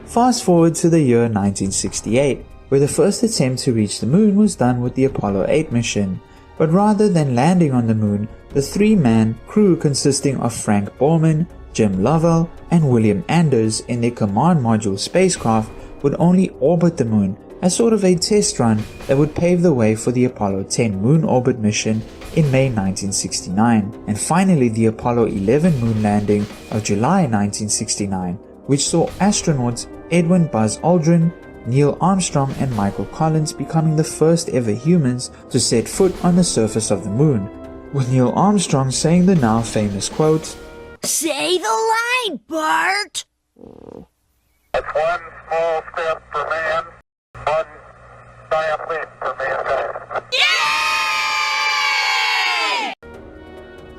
Fast forward to the year 1968, where the first attempt to reach the moon was done with the Apollo 8 mission, but rather than landing on the moon, the three-man crew consisting of Frank Borman, Jim Lovell, and William Anders in their command module spacecraft would only orbit the moon as sort of a test run that would pave the way for the Apollo 10 moon orbit mission in May 1969, and finally the Apollo 11 moon landing of July 1969, which saw astronauts Edwin Buzz Aldrin, Neil Armstrong and Michael Collins becoming the first ever humans to set foot on the surface of the moon, with Neil Armstrong saying the now famous quote, "Say the line, Bart!" That's one small step for man, one giant leap for mankind.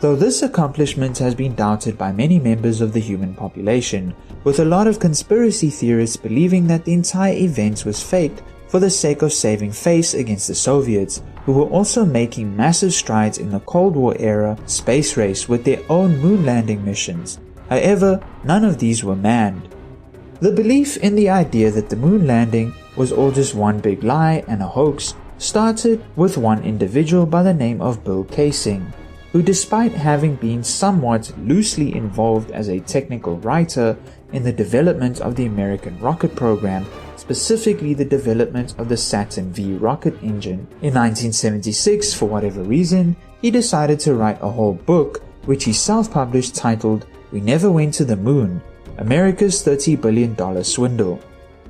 Though this accomplishment has been doubted by many members of the human population, with a lot of conspiracy theorists believing that the entire event was faked for the sake of saving face against the Soviets, who were also making massive strides in the Cold War era space race with their own moon landing missions. However, none of these were manned. The belief in the idea that the moon landing was all just one big lie and a hoax started with one individual by the name of Bill Kaysing, who, despite having been somewhat loosely involved as a technical writer in the development of the American rocket program, specifically the development of the Saturn V rocket engine, in 1976, for whatever reason, he decided to write a whole book which he self-published titled "We Never Went to the Moon, America's $30 billion Swindle."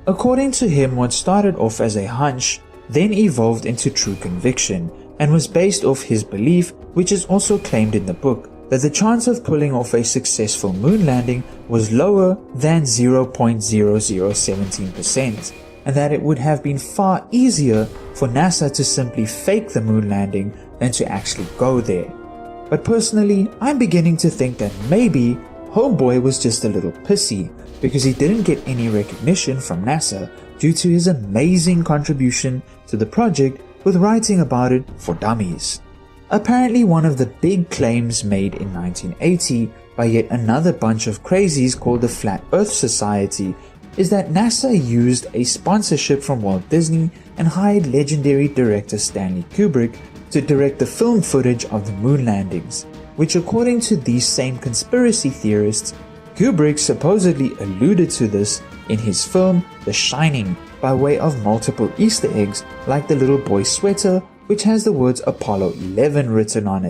According to him, what started off as a hunch then evolved into true conviction, and was based off his belief, which is also claimed in the book, that the chance of pulling off a successful moon landing was lower than 0.0017%, and that it would have been far easier for NASA to simply fake the moon landing than to actually go there. But personally, I'm beginning to think that maybe Homeboy was just a little pissy because he didn't get any recognition from NASA due to his amazing contribution to the project with writing about it for dummies. Apparently, one of the big claims made in 1980 by yet another bunch of crazies called the Flat Earth Society is that NASA used a sponsorship from Walt Disney and hired legendary director Stanley Kubrick to direct the film footage of the moon landings, which, according to these same conspiracy theorists, Kubrick supposedly alluded to this in his film The Shining by way of multiple Easter eggs like the little boy's sweater, which has the words Apollo 11 written on it.